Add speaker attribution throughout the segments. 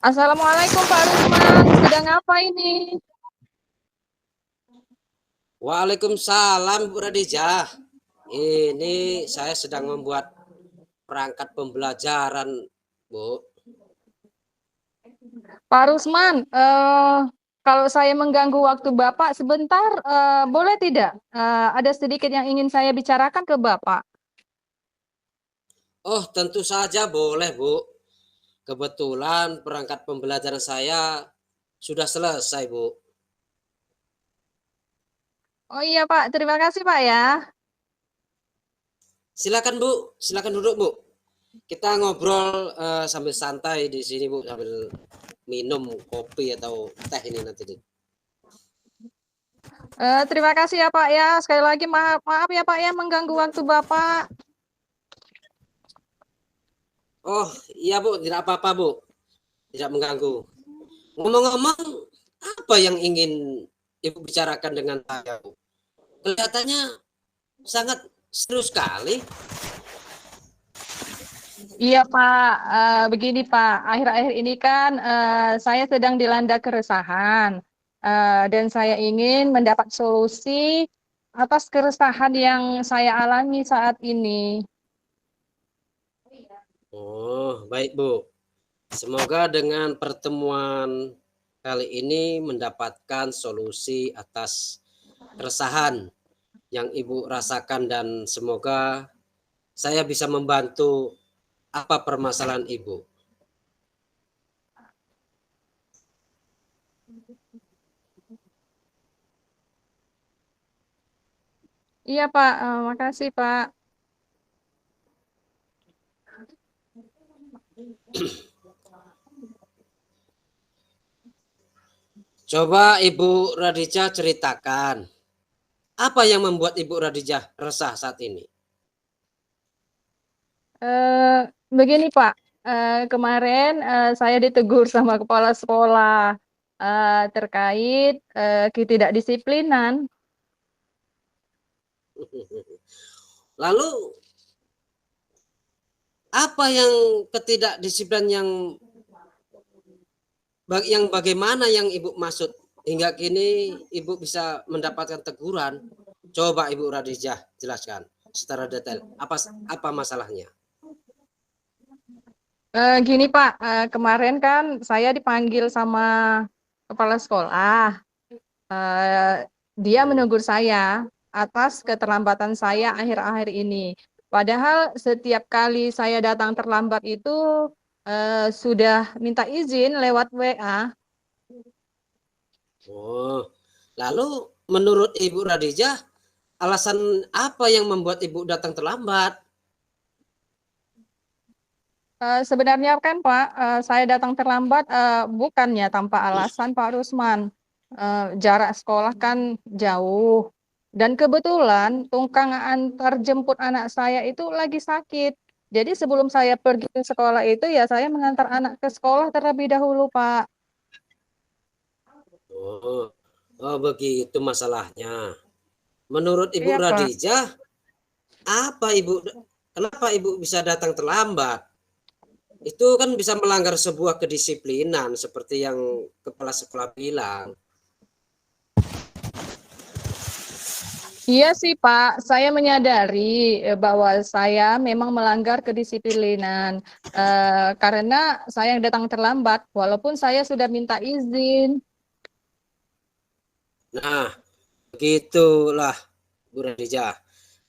Speaker 1: Assalamualaikum Pak Rusman, sedang apa ini?
Speaker 2: Waalaikumsalam Bu Radijah. Ini saya sedang membuat perangkat pembelajaran, Bu.
Speaker 1: Pak Rusman, kalau saya mengganggu waktu Bapak sebentar, boleh tidak? Ada sedikit yang ingin saya bicarakan ke Bapak.
Speaker 2: Oh, tentu saja boleh, Bu. Kebetulan perangkat pembelajaran saya sudah selesai, Bu.
Speaker 1: Oh iya Pak, terima kasih Pak ya.
Speaker 2: Silakan, Bu. Silakan duduk, Bu. Kita ngobrol sambil santai di sini, Bu, sambil minum kopi atau teh ini nanti.
Speaker 1: Terima kasih ya Pak ya. Sekali lagi maaf ya Pak ya mengganggu waktu Bapak.
Speaker 2: Oh, iya, Bu. Tidak apa-apa, Bu. Tidak mengganggu. Ngomong-ngomong, apa yang ingin Ibu bicarakan dengan saya, Bu? Kelihatannya sangat seru sekali.
Speaker 1: Iya Pak, begini Pak, akhir-akhir ini kan saya sedang dilanda keresahan dan saya ingin mendapat solusi atas keresahan yang saya alami saat ini.
Speaker 2: Oh, baik, Bu. Semoga dengan pertemuan kali ini mendapatkan solusi atas keresahan yang Ibu rasakan dan semoga saya bisa membantu apa permasalahan Ibu.
Speaker 1: Iya Pak, makasih Pak.
Speaker 2: Coba Ibu Radija ceritakan, apa yang membuat Ibu Radija resah saat ini?
Speaker 1: Eh, Begini Pak, kemarin saya ditegur sama kepala sekolah terkait ketidakdisiplinan.
Speaker 2: Lalu apa yang ketidakdisiplinan yang bagaimana yang Ibu maksud hingga kini Ibu bisa mendapatkan teguran? Coba Ibu Radijah jelaskan secara detail apa masalahnya.
Speaker 1: Gini Pak, kemarin kan saya dipanggil sama kepala sekolah. Eh, Dia menegur saya atas keterlambatan saya akhir-akhir ini. Padahal setiap kali saya datang terlambat itu sudah minta izin lewat WA.
Speaker 2: Oh, lalu menurut Ibu Radijah alasan apa yang membuat Ibu datang terlambat?
Speaker 1: Sebenarnya kan Pak, saya datang terlambat bukannya tanpa alasan Pak Rusman. Jarak sekolah kan jauh. Dan kebetulan tunggang antar jemput anak saya itu lagi sakit. Jadi sebelum saya pergi ke sekolah itu ya saya mengantar anak ke sekolah terlebih dahulu Pak.
Speaker 2: Oh, oh begitu masalahnya. Menurut Ibu
Speaker 1: Iya Pak.
Speaker 2: Radijah, apa Ibu kenapa Ibu bisa datang terlambat? Itu kan bisa melanggar sebuah kedisiplinan seperti yang kepala sekolah bilang.
Speaker 1: Iya sih Pak, saya menyadari bahwa saya memang melanggar kedisiplinan karena saya yang datang terlambat, walaupun saya sudah minta izin.
Speaker 2: Nah, begitulah Bu Radijah.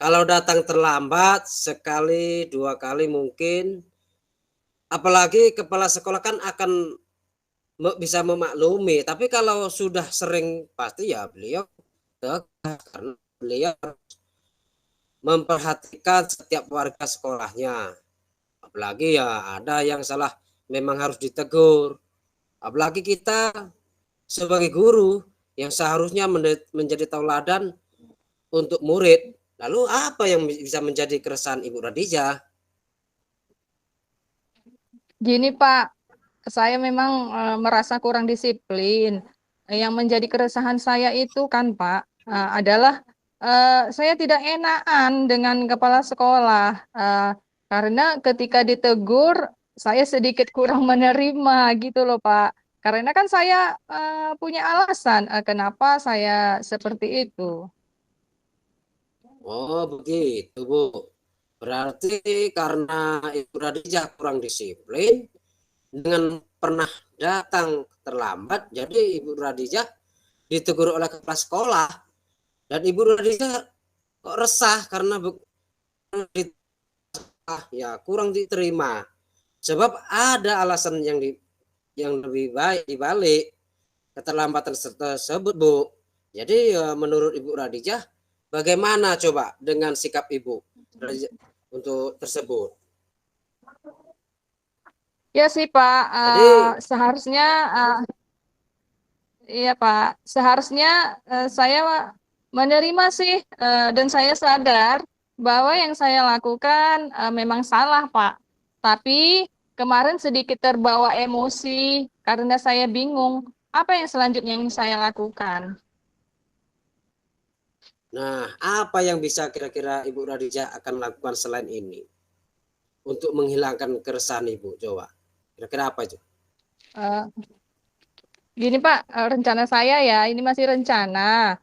Speaker 2: Kalau datang terlambat sekali, dua kali mungkin, apalagi kepala sekolah kan akan bisa memaklumi. Tapi kalau sudah sering pasti ya beliau tegas karena beliau memperhatikan setiap warga sekolahnya. Apalagi ya ada yang salah memang harus ditegur. Apalagi kita sebagai guru yang seharusnya menjadi tauladan untuk murid. Lalu apa yang bisa menjadi keresahan Ibu Radijah?
Speaker 1: Gini Pak, saya memang merasa kurang disiplin. Yang menjadi keresahan saya itu kan Pak adalah saya tidak enakan dengan kepala sekolah karena ketika ditegur saya sedikit kurang menerima gitu loh Pak. Karena kan saya punya alasan kenapa saya seperti itu.
Speaker 2: Oh, begitu, Bu. Berarti karena Ibu Radijah kurang disiplin dengan pernah datang terlambat, jadi Ibu Radijah ditegur oleh kepala sekolah dan Ibu Radijah kok resah karena ya kurang diterima. Sebab ada alasan yang lebih baik dibalik keterlambatan tersebut, Bu. Jadi menurut Ibu Radijah, bagaimana coba dengan sikap Ibu untuk tersebut?
Speaker 1: Ya sih Pak,
Speaker 2: Jadi,
Speaker 1: seharusnya iya Pak, seharusnya saya menerima sih dan saya sadar bahwa yang saya lakukan memang salah Pak. Tapi kemarin sedikit terbawa emosi karena saya bingung apa yang selanjutnya yang saya lakukan.
Speaker 2: nah, apa yang bisa kira-kira Ibu Radijah akan lakukan selain ini untuk menghilangkan keresahan Ibu? Coba, kira-kira apa itu?
Speaker 1: Eh, Gini Pak, rencana saya ya, ini masih rencana.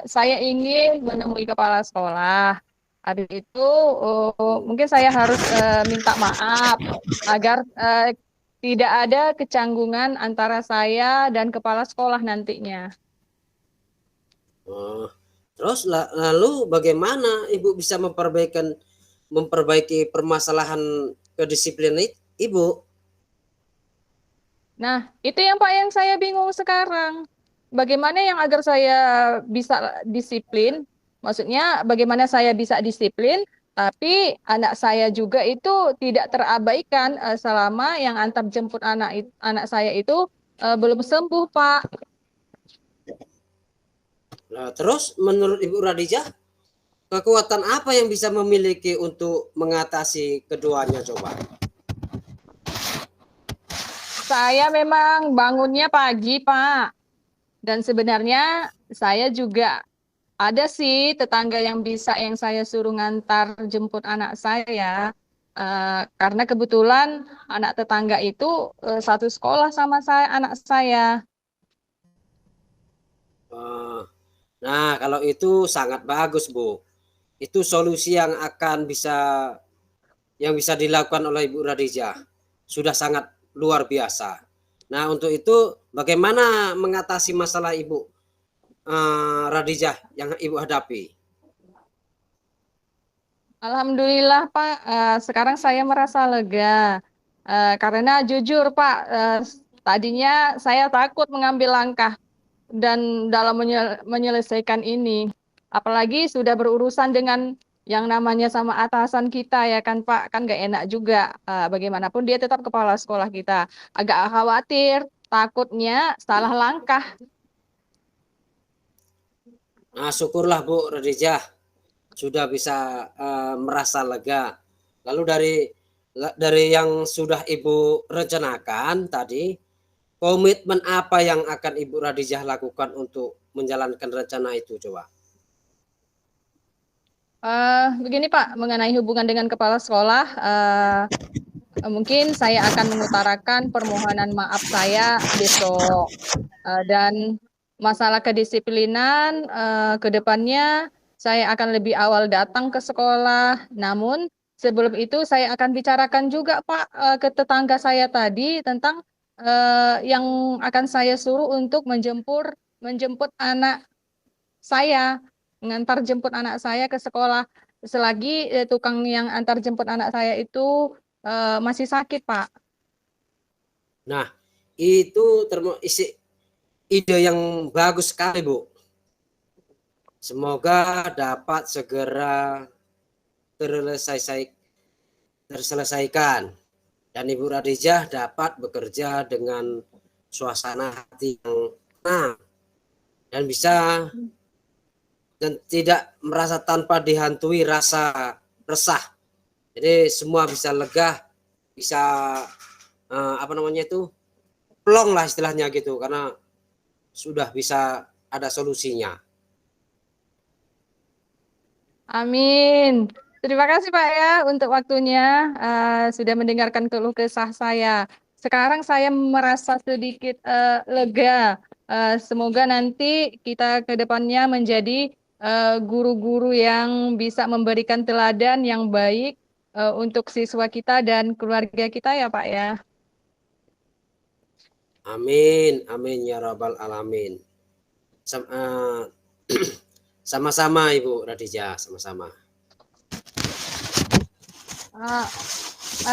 Speaker 1: Saya ingin menemui kepala sekolah. Habis itu, mungkin saya harus minta maaf agar tidak ada kecanggungan antara saya dan kepala sekolah nantinya.
Speaker 2: Oh, terus lalu bagaimana Ibu bisa memperbaiki permasalahan kedisiplinan Ibu?
Speaker 1: Nah, itu yang Pak yang saya bingung sekarang. Bagaimana yang agar saya bisa disiplin? Maksudnya bagaimana saya bisa disiplin, tapi anak saya juga itu tidak terabaikan selama yang antar jemput anak saya itu belum sembuh, Pak.
Speaker 2: Nah, terus menurut Ibu Radijah, kekuatan apa yang bisa memiliki untuk mengatasi keduanya coba?
Speaker 1: Saya memang bangunnya pagi, Pak. Dan sebenarnya saya juga ada sih tetangga yang bisa yang saya suruh ngantar jemput anak saya. Karena kebetulan anak tetangga itu satu sekolah sama saya, anak saya.
Speaker 2: Eh, Nah, kalau itu sangat bagus, Bu. Itu solusi yang bisa dilakukan oleh Ibu Radijah. Sudah sangat luar biasa. Nah, untuk itu bagaimana mengatasi masalah Ibu Radijah yang Ibu hadapi?
Speaker 1: Alhamdulillah Pak, sekarang saya merasa lega. Karena jujur Pak, tadinya saya takut mengambil langkah dan dalam menyelesaikan ini. Apalagi sudah berurusan dengan yang namanya sama atasan kita ya kan Pak, kan gak enak juga. Bagaimanapun dia tetap kepala sekolah kita. Agak khawatir, takutnya salah langkah.
Speaker 2: Nah, syukurlah Bu Radijah sudah bisa merasa lega. Lalu dari yang sudah Ibu rencanakan tadi, komitmen apa yang akan Ibu Radijah lakukan untuk menjalankan rencana itu coba?
Speaker 1: Begini Pak, mengenai hubungan dengan kepala sekolah, mungkin saya akan mengutarakan permohonan maaf saya besok. Dan masalah kedisiplinan ke depannya saya akan lebih awal datang ke sekolah. Namun sebelum itu saya akan bicarakan juga Pak ke tetangga saya tadi tentang yang akan saya suruh untuk menjemput anak saya, mengantar jemput anak saya ke sekolah. Selagi tukang yang antar jemput anak saya itu masih sakit, Pak.
Speaker 2: Nah, itu ide yang bagus sekali, Bu. Semoga dapat segera terselesaikan dan Ibu Radijah dapat bekerja dengan suasana hati yang tenang dan bisa dan tidak merasa tanpa dihantui rasa resah. Jadi semua bisa lega, bisa apa namanya itu plong lah istilahnya gitu karena sudah bisa ada solusinya.
Speaker 1: Amin. Terima kasih Pak ya untuk waktunya, sudah mendengarkan keluh kesah saya. Sekarang saya merasa sedikit lega. Semoga nanti kita ke depannya menjadi guru-guru yang bisa memberikan teladan yang baik untuk siswa kita dan keluarga kita ya Pak ya.
Speaker 2: Amin, amin ya rabbal alamin. Sama-sama Ibu Radija, sama-sama.
Speaker 1: Uh,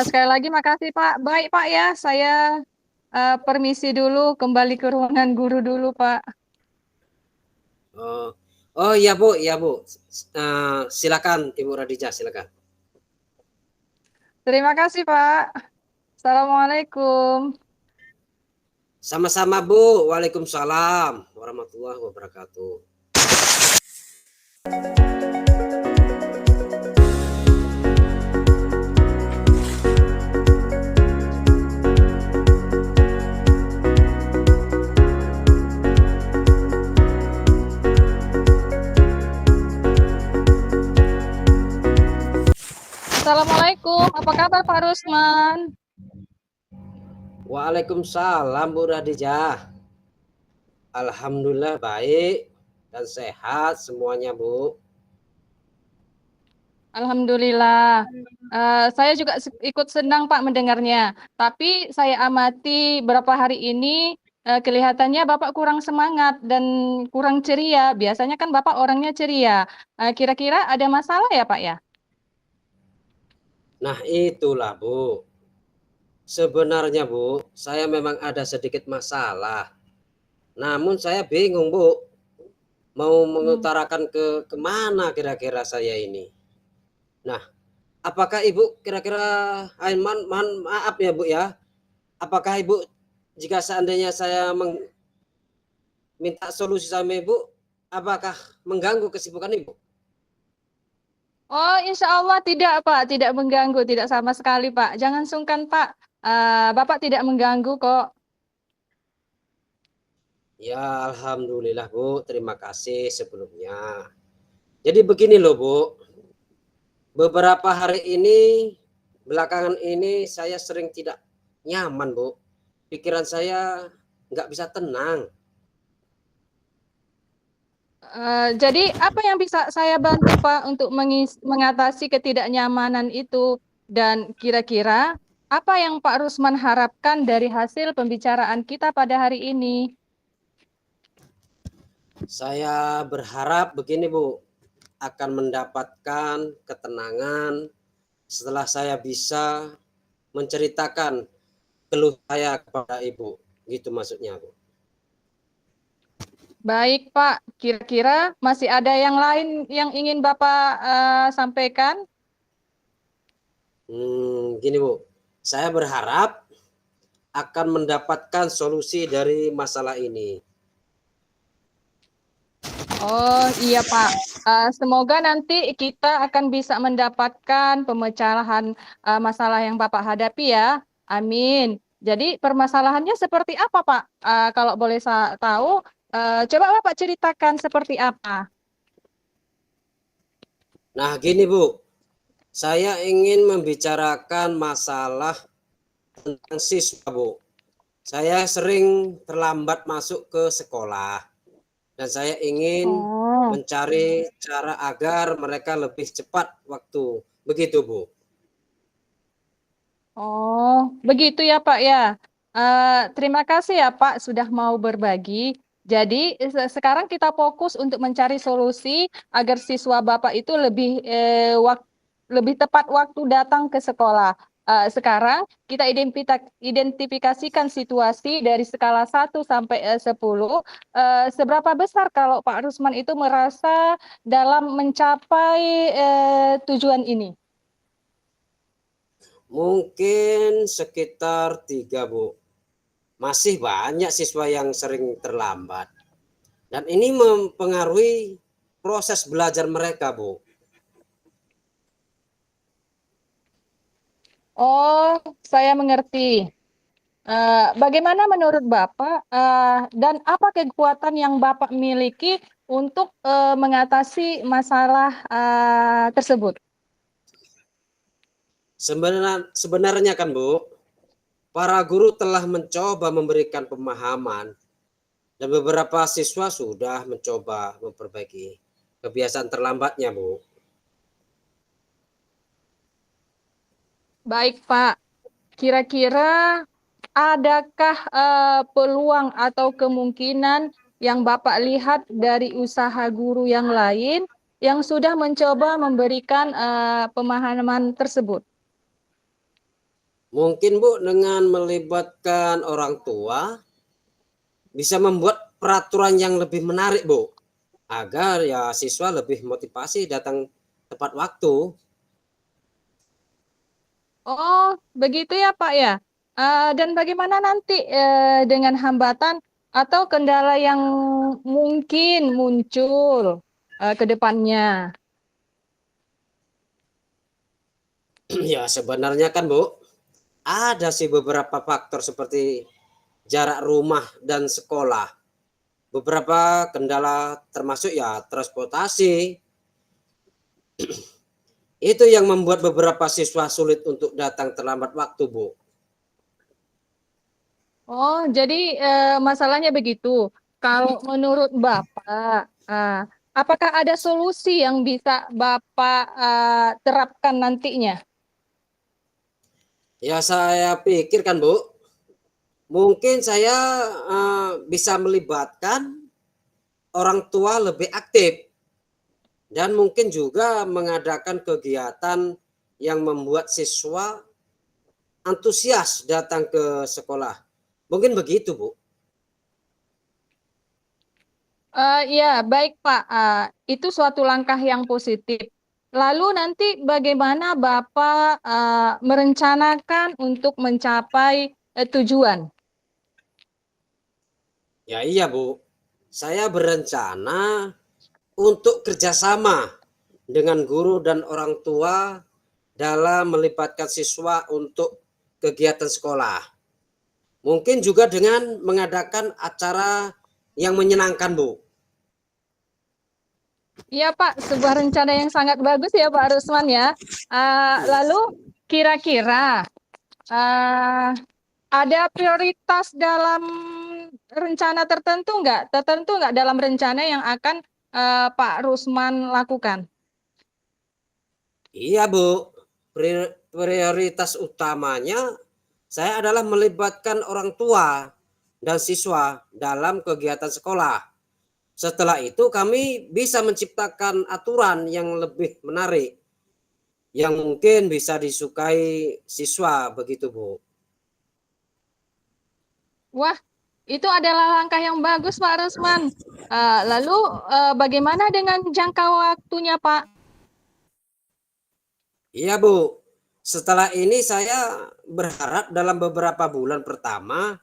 Speaker 1: Sekali lagi makasih Pak. Baik Pak ya, saya permisi dulu kembali ke ruangan guru dulu Pak.
Speaker 2: Oh, oh iya Bu, iya Bu. Silakan Ibu Radija, silakan.
Speaker 1: Terima kasih Pak. Assalamualaikum.
Speaker 2: Sama-sama Bu. Waalaikumsalam warahmatullahi wabarakatuh.
Speaker 1: Assalamualaikum. Apa kabar Pak Rusman?
Speaker 2: Waalaikumsalam Bu Radija. Alhamdulillah baik dan sehat semuanya Bu.
Speaker 1: Alhamdulillah. Saya juga ikut senang Pak mendengarnya. Tapi saya amati beberapa hari ini kelihatannya Bapak kurang semangat dan kurang ceria. Biasanya kan Bapak orangnya ceria. Kira-kira ada masalah ya Pak ya?
Speaker 2: Nah itulah Bu. Sebenarnya Bu, saya memang ada sedikit masalah. Namun saya bingung Bu, mau mengutarakan ke kemana kira-kira saya ini. Nah, apakah Ibu kira-kira, maaf ya Bu ya, apakah Ibu jika seandainya saya minta solusi sama Ibu, apakah mengganggu kesibukan Ibu?
Speaker 1: Oh, insya Allah tidak Pak, tidak mengganggu, tidak sama sekali Pak. Jangan sungkan Pak. Bapak tidak mengganggu kok.
Speaker 2: Ya Alhamdulillah Bu, terima kasih sebelumnya. Jadi begini loh Bu, beberapa hari ini, belakangan ini saya sering tidak nyaman Bu. Pikiran saya nggak bisa tenang.
Speaker 1: Jadi apa yang bisa saya bantu Pak untuk mengatasi ketidaknyamanan itu? Dan kira-kira apa yang Pak Rusman harapkan dari hasil pembicaraan kita pada hari ini?
Speaker 2: Saya berharap begini Bu, akan mendapatkan ketenangan setelah saya bisa menceritakan keluh saya kepada Ibu. Gitu maksudnya Bu.
Speaker 1: Baik Pak, kira-kira masih ada yang lain yang ingin Bapak sampaikan?
Speaker 2: Gini Bu, saya berharap akan mendapatkan solusi dari masalah ini.
Speaker 1: Oh iya Pak, semoga nanti kita akan bisa mendapatkan pemecahan masalah yang Bapak hadapi ya. Amin. Jadi permasalahannya seperti apa Pak? Kalau boleh tahu, coba Bapak ceritakan seperti apa.
Speaker 2: Nah gini Bu, saya ingin membicarakan masalah tentang siswa Bu. Saya sering terlambat masuk ke sekolah dan saya ingin
Speaker 1: Oh,
Speaker 2: mencari cara agar mereka lebih cepat waktu. Begitu Bu.
Speaker 1: oh begitu ya Pak ya. Terima kasih ya Pak sudah mau berbagi. Jadi sekarang kita fokus untuk mencari solusi agar siswa Bapak itu lebih tepat waktu datang ke sekolah. Sekarang kita identifikasikan situasi dari skala 1 sampai 10. Seberapa besar kalau Pak Rusman itu merasa dalam mencapai tujuan ini?
Speaker 2: Mungkin sekitar 3 Bu. Masih banyak siswa yang sering terlambat. Dan ini mempengaruhi proses belajar mereka Bu.
Speaker 1: Oh, saya mengerti. Bagaimana menurut Bapak dan apa kekuatan yang Bapak miliki untuk mengatasi masalah tersebut?
Speaker 2: Sebenarnya kan Bu, para guru telah mencoba memberikan pemahaman dan beberapa siswa sudah mencoba memperbaiki kebiasaan terlambatnya Bu.
Speaker 1: Baik, Pak. Kira-kira adakah peluang atau kemungkinan yang Bapak lihat dari usaha guru yang lain yang sudah mencoba memberikan pemahaman tersebut?
Speaker 2: Mungkin Bu dengan melibatkan orang tua bisa membuat peraturan yang lebih menarik Bu, agar ya siswa lebih motivasi datang tepat waktu.
Speaker 1: Oh, begitu ya Pak ya. Dan bagaimana nanti dengan hambatan atau kendala yang mungkin muncul ke depannya?
Speaker 2: Ya sebenarnya kan Bu, ada sih beberapa faktor seperti jarak rumah dan sekolah. Beberapa kendala termasuk ya transportasi. Itu yang membuat beberapa siswa sulit untuk datang terlambat waktu, Bu.
Speaker 1: Oh, jadi masalahnya begitu. Kalau menurut Bapak, apakah ada solusi yang bisa Bapak terapkan nantinya?
Speaker 2: Ya saya pikir kan, Bu, mungkin saya bisa melibatkan orang tua lebih aktif dan mungkin juga mengadakan kegiatan yang membuat siswa antusias datang ke sekolah. Mungkin begitu, Bu.
Speaker 1: Ya, baik Pak. Itu suatu langkah yang positif. Lalu nanti bagaimana Bapak merencanakan untuk mencapai tujuan?
Speaker 2: Ya iya, Bu. Saya berencana untuk kerjasama dengan guru dan orang tua dalam melibatkan siswa untuk kegiatan sekolah. Mungkin juga dengan mengadakan acara yang menyenangkan, Bu.
Speaker 1: Iya Pak, sebuah rencana yang sangat bagus ya Pak Rusman ya. Lalu kira-kira uh, ada prioritas dalam rencana tertentu nggak dalam rencana yang akan Pak Rusman lakukan?
Speaker 2: Iya, Bu. Prioritas utamanya saya adalah melibatkan orang tua dan siswa dalam kegiatan sekolah. Setelah itu kami bisa menciptakan aturan yang lebih menarik yang mungkin bisa disukai siswa begitu, Bu.
Speaker 1: Wah, itu adalah langkah yang bagus Pak Rusman. Lalu bagaimana dengan jangka waktunya Pak?
Speaker 2: Iya, Bu. Setelah ini saya berharap dalam beberapa bulan pertama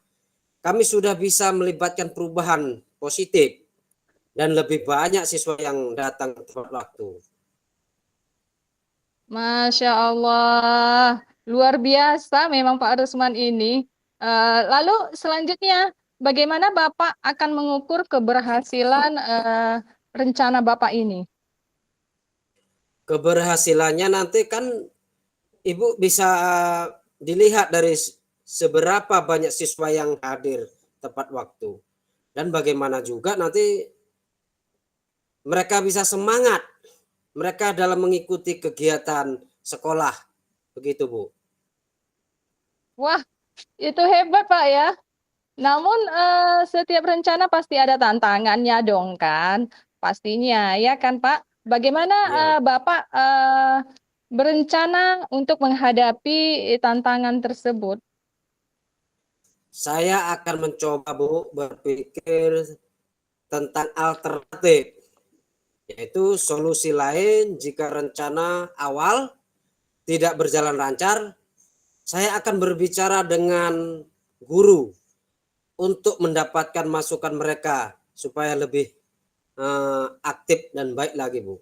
Speaker 2: kami sudah bisa melibatkan perubahan positif dan lebih banyak siswa yang datang tepat waktu.
Speaker 1: Masya Allah, luar biasa memang Pak Rusman ini. Lalu selanjutnya, bagaimana Bapak akan mengukur keberhasilan rencana Bapak ini?
Speaker 2: Keberhasilannya nanti kan Ibu bisa dilihat dari seberapa banyak siswa yang hadir tepat waktu dan bagaimana juga nanti mereka bisa semangat mereka dalam mengikuti kegiatan sekolah begitu Bu.
Speaker 1: Wah, itu hebat Pak ya. Namun setiap rencana pasti ada tantangannya dong kan? Pastinya ya kan Pak? Bagaimana
Speaker 2: Ya,
Speaker 1: Bapak berencana untuk menghadapi tantangan tersebut?
Speaker 2: saya akan mencoba Bu berpikir tentang alternatif yaitu solusi lain jika rencana awal tidak berjalan lancar. Saya akan berbicara dengan guru untuk mendapatkan masukan mereka supaya lebih aktif dan baik lagi, Bu.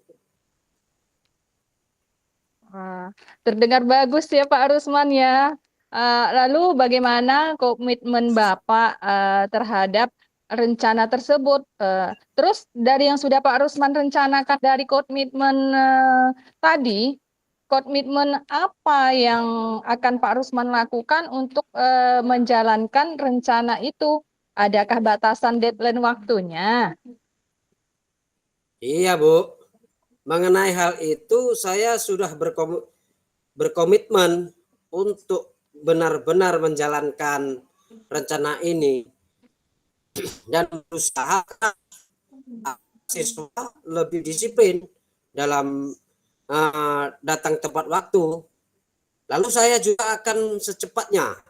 Speaker 1: Terdengar bagus ya Pak Rusman ya. Lalu bagaimana komitmen Bapak terhadap rencana tersebut? Terus dari yang sudah Pak Rusman rencanakan dari komitmen tadi, komitmen apa yang akan Pak Rusman lakukan untuk menjalankan rencana itu? Adakah batasan deadline waktunya?
Speaker 2: Iya, Bu. Mengenai hal itu saya sudah berkomitmen untuk benar-benar menjalankan rencana ini dan berusaha siswa lebih disiplin dalam datang tepat waktu. Lalu saya juga akan secepatnya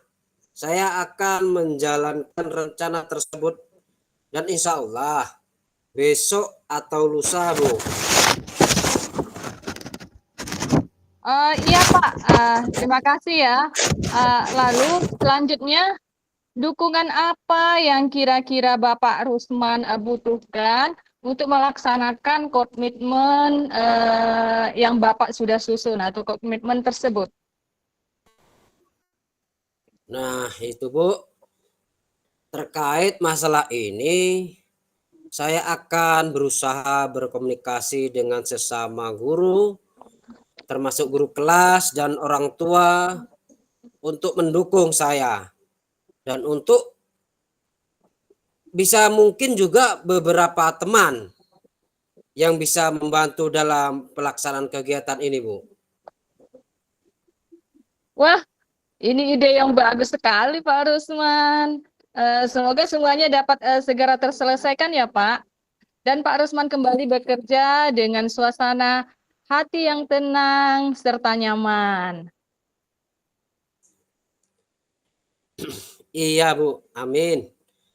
Speaker 2: saya akan menjalankan rencana tersebut dan insya Allah besok atau lusa, Bu.
Speaker 1: Iya Pak, terima kasih ya. Lalu selanjutnya, dukungan apa yang kira-kira Bapak Rusman butuhkan untuk melaksanakan komitmen yang Bapak sudah susun atau komitmen tersebut?
Speaker 2: Nah, itu Bu, terkait masalah ini saya akan berusaha berkomunikasi dengan sesama guru, termasuk guru kelas dan orang tua untuk mendukung saya dan untuk bisa mungkin juga beberapa teman yang bisa membantu dalam pelaksanaan kegiatan ini, Bu.
Speaker 1: Wah, ini ide yang bagus sekali Pak Rusman. Semoga semuanya dapat segera terselesaikan ya Pak. Dan Pak Rusman kembali bekerja dengan suasana hati yang tenang serta nyaman.
Speaker 2: Iya, Bu. Amin.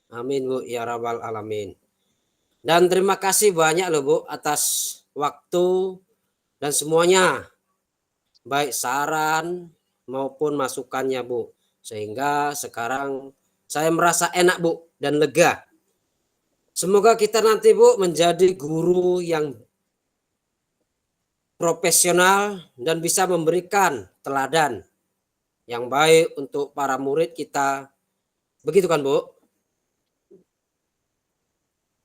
Speaker 2: Amin, Bu. Ya Rabbal Alamin. Dan terima kasih banyak loh, Bu, atas waktu dan semuanya, baik saran maupun masukannya, Bu. Sehingga sekarang saya merasa enak, Bu, dan lega. Semoga kita nanti, Bu, menjadi guru yang profesional dan bisa memberikan teladan yang baik untuk para murid kita. Begitu kan, Bu?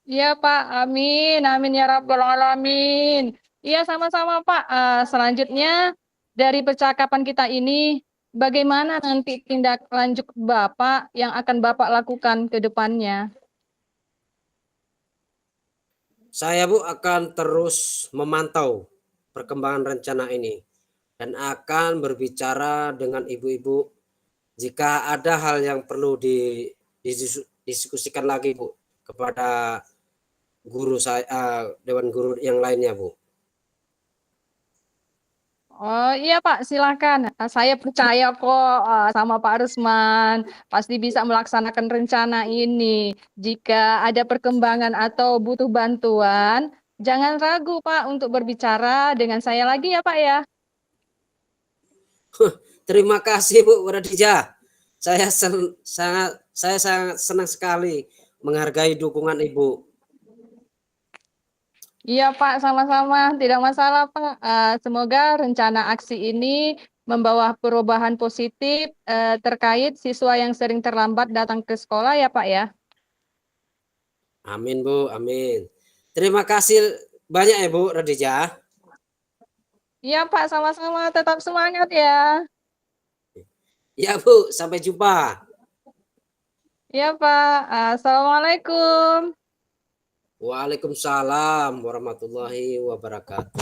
Speaker 1: Iya Pak, amin, amin ya Rabbal Alamin. Iya sama-sama Pak. Selanjutnya dari percakapan kita ini, bagaimana nanti tindak lanjut Bapak yang akan Bapak lakukan ke depannya?
Speaker 2: Saya, Bu, akan terus memantau perkembangan rencana ini dan akan berbicara dengan ibu-ibu jika ada hal yang perlu didiskusikan lagi, Bu, kepada guru saya, dewan guru yang lainnya, Bu.
Speaker 1: Oh iya Pak, silakan. Saya percaya kok sama Pak Rusman pasti bisa melaksanakan rencana ini. Jika ada perkembangan atau butuh bantuan, jangan ragu Pak untuk berbicara dengan saya lagi ya Pak ya.
Speaker 2: Terima kasih, Bu Radija. Saya sangat senang sekali menghargai dukungan Ibu.
Speaker 1: Iya Pak, sama-sama. Tidak masalah Pak. Semoga rencana aksi ini membawa perubahan positif terkait siswa yang sering terlambat datang ke sekolah ya Pak ya.
Speaker 2: Amin, Bu. Amin. Terima kasih banyak ya, Bu Radija.
Speaker 1: Iya Pak, sama-sama. Tetap semangat ya.
Speaker 2: Ya, Bu. Sampai jumpa.
Speaker 1: Iya Pak. Assalamualaikum.
Speaker 2: Waalaikumsalam warahmatullahi wabarakatuh.